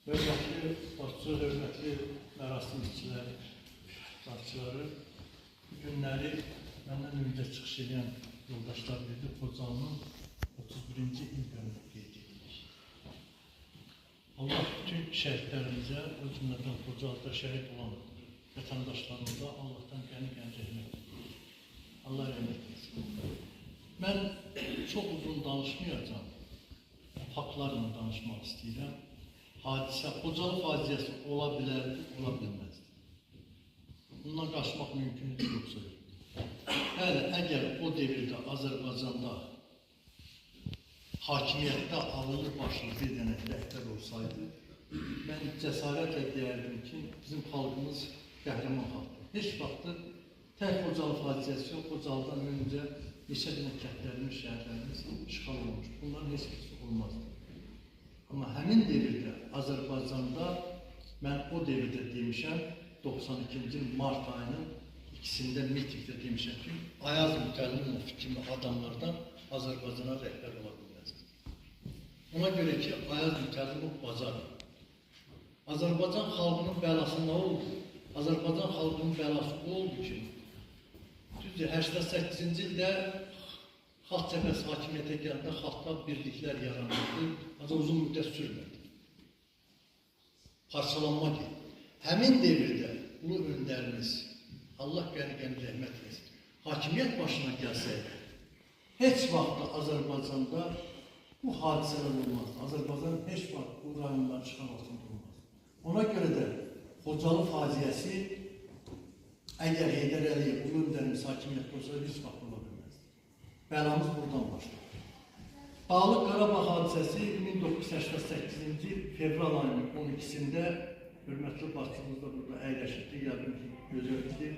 Hörmətli başçı, hörmətli mərasim işçiləri, başçıları, bu günləri məndən öncə çıxış edən yoldaşlar dedi, Xocalının 31-ci il dönümü qeyd edilir. Allah bütün şəhidlərimizə, o cümlədən Xocalda şəhid olan vətəndaşlarımıza Allah'tan qəni-qəni rəhmət edir. Allah rəhmət etsin. Mən çox uzun danışmayacağım, faktlarla danışmaq istəyirəm. Hadisə, Xocalı faciəsi ola bilərdi, ola bilməzdi. Bundan qaçmaq mümkündür, yoxsa yox. Bəli, əgər o devirdə Azərbaycanda hakimiyyətdə alınır başlı bir dənə rəhbər olsaydı, mən cəsarətlə deyərdim ki, bizim xalqımız qəhrəman xalqdır. Heç vaxtı tək Xocalı faciəsi yox, Xocalıdan öncə neçə dənə kəndlərimiz, şəhərlərimiz işğal olmuş. Bunların heç birisi olmazdı. Amma həmin devirdə Azərbaycanda, mən o devirdə demişəm, 92-ci mart ayının ikisində mitingdə demişəm ki, Ayaz Mütəllimov kimi adamlardan Azərbaycana rəhbər ola bilməzdir. Ona görə ki, Ayaz Mütəllimov bacarır. Azərbaycan xalqının bəlası nə oldu? Azərbaycan xalqının bəlası oldu ki, düzdür, 88-ci ildə Xalq Cəbhəsi hakimiyyətə gələndə xalqda birliklər yaranırdı, ancaq uzun müddət sürmədi. Parçalanma deyil. Həmin devirdə ulu öndərimiz, Allah qəni-qəni rəhmət etsin, hakimiyyət başına gəlsəydi, heç vaxt Azərbaycanda bu hadisələr olmazdı. Azərbaycan heç vaxt bu rayonların çıxan altında olmazdı. Ona görə də Xocalı faciəsi, əgər Heydər Əliyev ulu öndərimiz hakimiyyətdə olsa, heç vaxt ola bilməzdi. Bəlamız buradan başladı. Dağlıq Qarabağ hadisəsi 1988-ci fevral ayının 12-sində hörmətli başçımız da burada əyləşirdi, yəqin ki, gözəldir.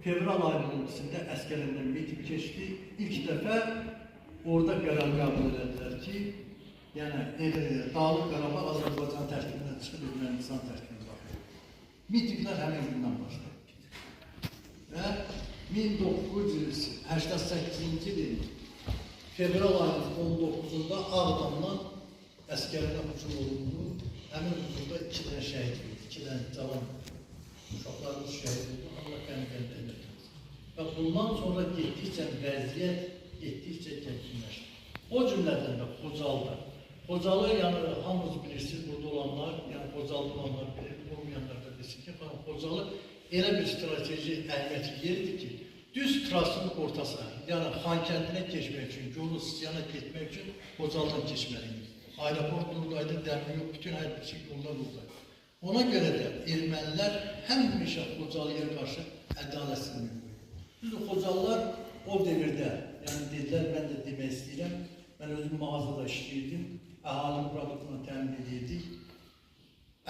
Fevral ayının 12-sində əskərindən miting keçdi. İlk dəfə orada qərar qəbul edildilər ki, yəni Dağlıq Qarabağ Azərbaycan tərkibindən çıxıb Ermənistan tərkibinə baxır. Mitinglər həmin gündən başladı. Və 1988-ci il fevral ayının 19-da Ağdamdan əskərinə hücum olundu. Həmin hücumda 2 dənə şəhid oldu, 2 dənə cavan uşaqlarımız şəhid oldu. Allah qəni-qəni rəhmət etsin. Və bundan sonra getdikcə vəziyyət getdikcə gərginləşdi. O cümlədən də Xocalıda. Xocalı, yəni hamınız bilirsiniz, burada olanlar, yəni Xocalıda olanlar bilir, olmayanlar da bilsin ki, Xocalı elə bir strateji əhəmiyyətli yerdir ki, düz trasının ortasına, yəni Xankəndinə keçmək üçün, Gürcüstana getmək üçün Xocalıdan keçməliyik. Aeroport buradaydı, dəmir yox, bütün hər bir şey yollar buradaydı. Ona görə də ermənilər həmişə Xocalıya qarşı ədalətsizlik qoydu. Düzdür, Xocalılar o devirdə, yəni dedilər, mən də demək istəyirəm, mən özüm mağazada işləyirdim, əhalinin produktunu təmin edirdik.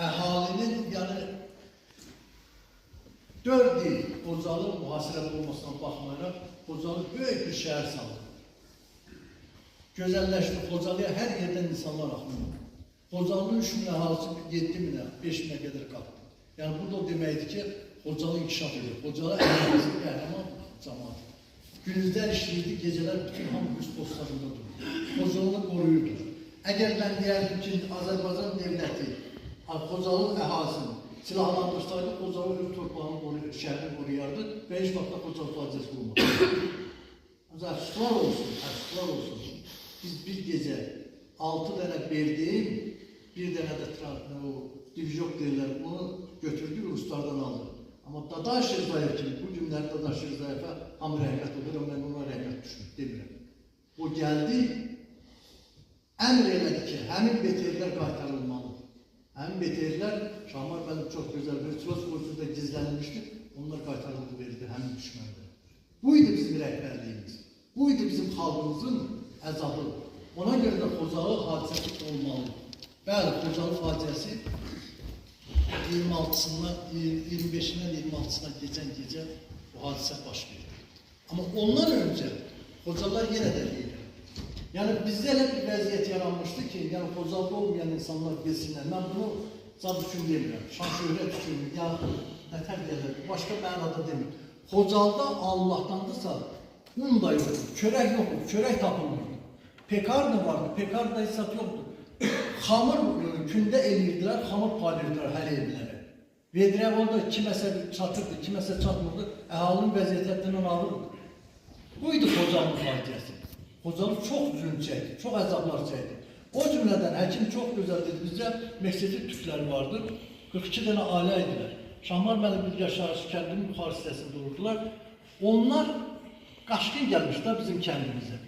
Əhalinin, yəni 4 il Xocalı mühasirədə olmasına baxmayaraq, Xocalı böyük bir şəhər saldı. Gözəlləşdi, Xocalıya hər yerdən insanlar axmıyor. Xocalının 3 min əhalisi 7 minə, 5 minə qədər qaldı. Yəni burada o deməkdir ki, Xocalı inkişaf edir. Xocalı əhalisi qəhrəman cəmaatı. Gündüzlər işləyirdi, gecələr bütün hamı üst postlarında durdu. Xocalını qoruyurdu. Əgər mən deyərdim ki, Azərbaycan devləti Xocalının əhalısını silahlandırsaydı, Xocalı öz torpağını, şəhərini qoruyardı və heç vaxtda Xocalı faciəsi olmadı. Əfsuslar olsun, əfsuslar olsun. Biz bir gecə 6 dənə berdeyim, bir dənə də divizyon deyirlər, bunu götürdük, Ruslardan aldı. Amma Dadaş Rzayev kimi, bu günlər Dadaş Rzayevə hamı rəhmət olur, mən ona rəhmət düşünür, demirəm. O gəldi, əmr elədi ki, həmin BTR-lər qaytarılmalıdır. Həmin BTR-lər, Şahmar bəli çox gözəl bir Tros borcunda gizlənilmişdir, onlar qaytarıldı verildi həmin düşmənlərə. Bu idi bizim rəhbərliyimiz, bu idi bizim xalqımızın əzabı. Ona görə də Xocalı hadisəsi olmalıdır. Bəli, Xocalı faciəsi 25-dən 26-sına keçən gecə bu hadisə baş verdi. Amma ondan öncə Xocalılar yenə də deyirlər. Yəni bizdə elə bir vəziyyət yaranmışdı ki, yəni Xocalıda olmayan insanlar bilsinlər. Mən bunu zad üçün demirəm, şan-şöhrət üçün, ya nətər deyirlər, başqa mənada demirəm. Xocalıda Allahdandısa, un da yoxdur, çörək yoxdur, çörək tapılmırdı. Pekarna vardı, pekarna hesap yoktu. xamır gündə eləyirdilər, xamır paylayırdılar hər evlərə. Vedrə oldu, kiməsə çatırdı, kiməsə çatmırdı, əhalinin vəziyyətlərindən alırdı. Buydu Xocalının faciəsi. Xocalı çox zülm çəkdi, çox əzablar çəkdi. O cümlədən həkim çox gözəl dedi, bizdə Meksiti türkləri vardır, 42 dənə ailə idilər. Şahmar müəllim bir yaşayış kəndinin yuxarı hissəsində olurdular. Onlar qaçqın gəlmişlər bizim kəndimizə.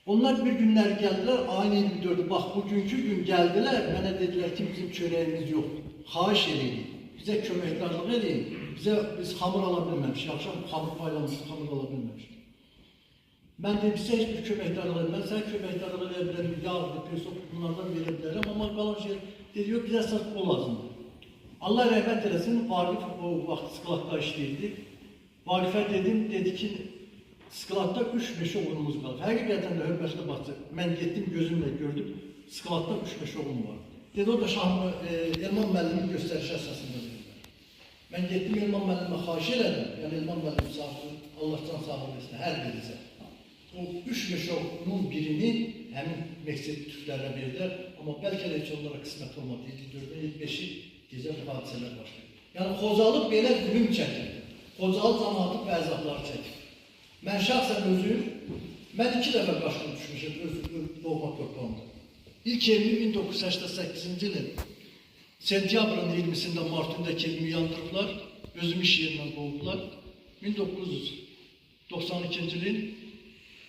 Onlar bir günləri gəldilər, ayın 24'ü, bax bugünkü gün gəldilər, mənə dedilər ki, bizim çörəyimiz yox, xahiş edin, bizə köməkdarlıq edin, biz xamır ala bilməmişik, axşam xamır paylamışıq, xamır ala bilməmişik. Mən dedim, sizə heç bir köməkdarlıq edin, mən sənə köməkdarlıq edə bilərəm, yağdır, pesok, bunlardan verə bilərəm, amma qalan şey, dedi, yox, bizə əsas o lazımdır. Allah rəhmət eləsin, Vaqif o vaxt Skladda işləyirdi. Vaqifə dedim, dedi ki, Skladda 3-5 oğlumuz qalır. Həqiqətən də hörmətli baxdı. Mən getdim, gözümlə gördüm, Skladda 3-5 oğlum var. Dedi, o da Elman müəllimin göstərişi əsasında dedilər. Mən getdim, Elman müəllimə xahiş elədim. Yəni, Elman müəllim sağlığı, Allah can sağlığı etsin, hər birizə. O 3-5 oğlunun birini həmin Meksik türklərə verdilər. Amma bəlkə də heç onlara qismət olmadı. 7-4-5-i gecə hadisələr başlayır. Yəni, Xocalı belə zülüm çəkirdi. Xocalı cəmaatı və əzabları çəkir. Mən şəxsən özüm, mən 2 dəfə qaçqın düşmüşəm öz doğma torpağımda. İlk evimi 1988-ci ilin sentyabrın 20'sində Martında evimi yandırdılar, özüm iş yerindən qovdular. 1992-ci ilin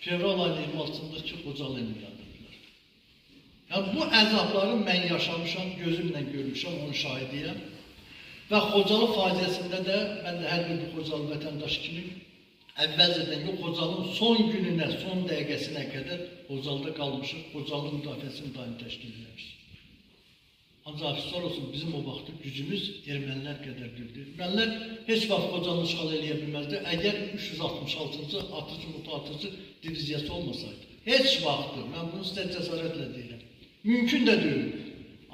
fevral ayının 26-sındakı Xocalı evimi yandırdılar. Yəni bu əzabları mən yaşamışam, gözümlə görmüşəm, onun şahidiyəm. Və Xocalı faciəsində də, mən də hər bir Xocalı vətəndaş kimi əvvəlcədən yox, Xocalının son gününə, son dəqiqəsinə qədər Xocalıda qalmışıq, Xocalının müdafiəsini daim təşkil edilmişik. Ancaq afislər olsun, bizim o vaxtı gücümüz ermənilər qədər güldür. Ermənilər heç vaxt Xocalını işğal eləyə bilməzdi, əgər 366-cı atıcı, mutatıcı diviziyası olmasaydı. Heç vaxtı, mən bunu sizə cəsarətlə deyirəm. Mümkün də deyil.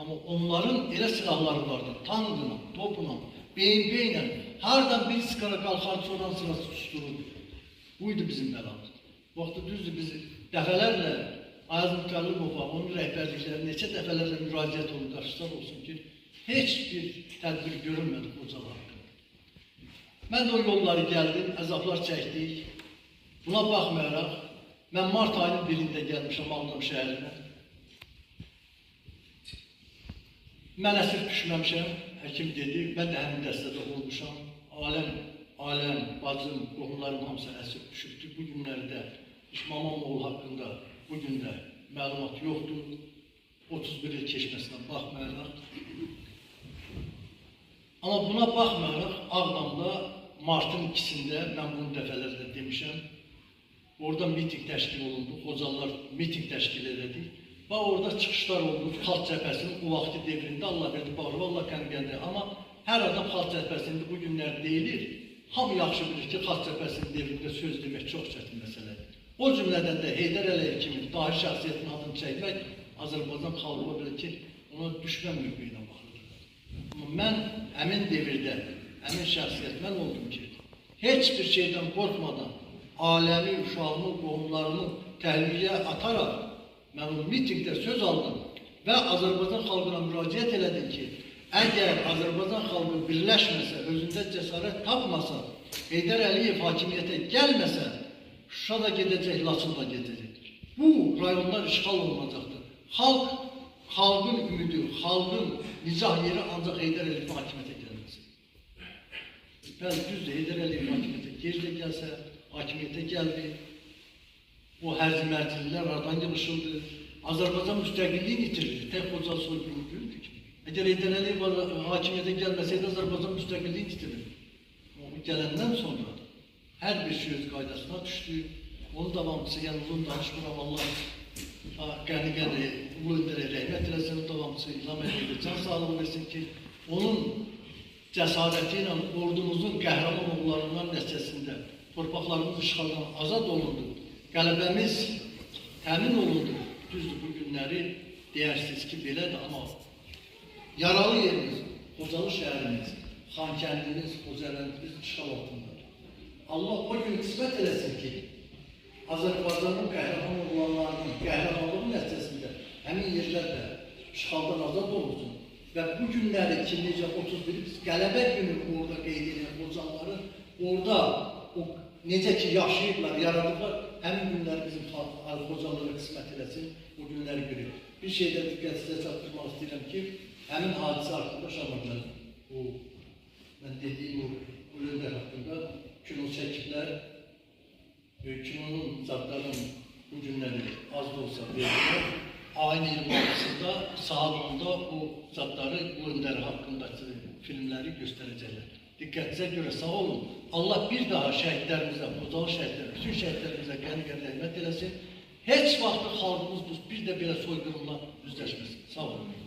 Amma onların elə silahları vardı, tankla, topla, beyin-beynlə, hardan bir skara qalxar, sonran sırası sustururdu. Buydu bizim bəlamız. Bu vaxtda düzdür, biz dəfələrlə Ayaz Mütəllibova, onun rəhbərlikləri neçə dəfələrlə müraciət olun, qarşılar olsun ki, heç bir tədbir görünmədi Xocalı haqqında. Mən də o yolları gəldim, əzablar çəkdik. Buna baxmayaraq, mən mart ayının 1-də gəlmişəm Ağdam şəhərinə. Mən əsir düşməmişəm, həkim dedi, mən də həmin dəstədə olmuşam. Aləm, bacım, qohumlarım hamısı əsir düşübdür. Bu günlərdə İşmamoğlu haqqında bu gün də məlumat yoxdur. 31 il keçməsinə baxmayaraq. Amma buna baxmayaraq, Ağdamda martın 2-sində, mən bunu dəfələrlə demişəm, orada miting təşkil olundu, Xocalılar miting təşkil edildi. Və orada çıxışlar oldu, Xalq Cəbhəsinin o vaxtı devrində, Allah verdi, bağırı, Allah qəmgəndi. Amma hər adam Xalq Cəbhəsində bu günlər deyilir. Hamı yaxşı bilir ki, Xalq Cəbhəsinin devrində söz demək çox çətin məsələdir. O cümlədən də Heydər Əliyev kimi dahi şəxsiyyətin adını çəkmək Azərbaycan xalqı bilir ki, ona düşmən mövqeyinə baxılır. Amma mən həmin devirdə, həmin şəxsiyyət mən oldum ki, heç bir şeydən qorxmadan aləmi, uşağımı, qohumlarımı təhlükəyə ataraq mən o mitingdə söz aldım və Azərbaycan xalqına müraciət elədim ki, əgər Azərbaycan xalqı birləşməsə, özündə cəsarət tapmasa, Heydər Əliyev hakimiyyətə gəlməsə, Şuşa da gedəcək, Laçın da gedəcək. Bu rayonlar işğal olunacaqdır. Xalqın ümidi, xalqın nicah yeri ancaq Heydər Əliyevin hakimiyyətə gəlməsi. Bəli, düzdür, Heydər Əliyev hakimiyyətə gec də gəlsə, hakimiyyətə gəldi. O hərzi-mərcililər aradan yığışıldı. Azərbaycan müstəqilliğini itirdi. Tək Xocalı soyqırımı görüldü ki. Əgər Heydər Əliyev hakimiyyətə gəlməsəydi, Azərbaycan müstəqilliğini itirdi. O gələndən sonra hər bir şey öz qaydasına düşdü. Onun davamçısı, yəni uzun danışmıram, Allah qəni-qəni, ulu öndərə rəhmət eləsin, davamçısı İlham Əliyev can sağlığı versin ki, onun cəsarəti ilə ordumuzun qəhrəman oğullarından nəticəsində torpaqlarımız işğaldan azad olundu. Qələbəmiz təmin olundu. Düzdür, bu günləri deyirsiniz ki, belədir, amma yaralı yerimiz, Xocalı şəhərimiz, Xankəndimiz, Xocavəndimiz işğal altındadır. Allah o gün qismət eləsin ki, Azərbaycanın qəhrəman oğlanlarının qəhrəmanlığı nəticəsində işğaldan azad olunsun. Və bu günləri ki, necə 31 biz qələbə günü orada qeyd edən qocaların orada o necə ki yaşayıblar, yaradıblar, həmin günləri bizim qocalara qismət eləsin, bu günləri görür. Bir şeydə diqqət sizə çatdırmaq istəyirəm ki, həmin hadisə haqqında Şamarlar, mən dediyim o ölümlər haqqında kino çəkiblər, kinonun zadların bu günləri az da olsa verirlər. Ayın 26'sında saat 10'da o zatları, bu öndər haqqındakı filmləri göstərəcəklər. Diqqətinizə görə sağ olun. Allah bir daha şəhidlərimizə, Xocalı şəhidlərimizə, bütün şəhidlərimizə qəni-qəni rəhmət eləsin. Heç vaxt xalqımız bir də belə soyqırımla üzləşməsin. Sağ olun.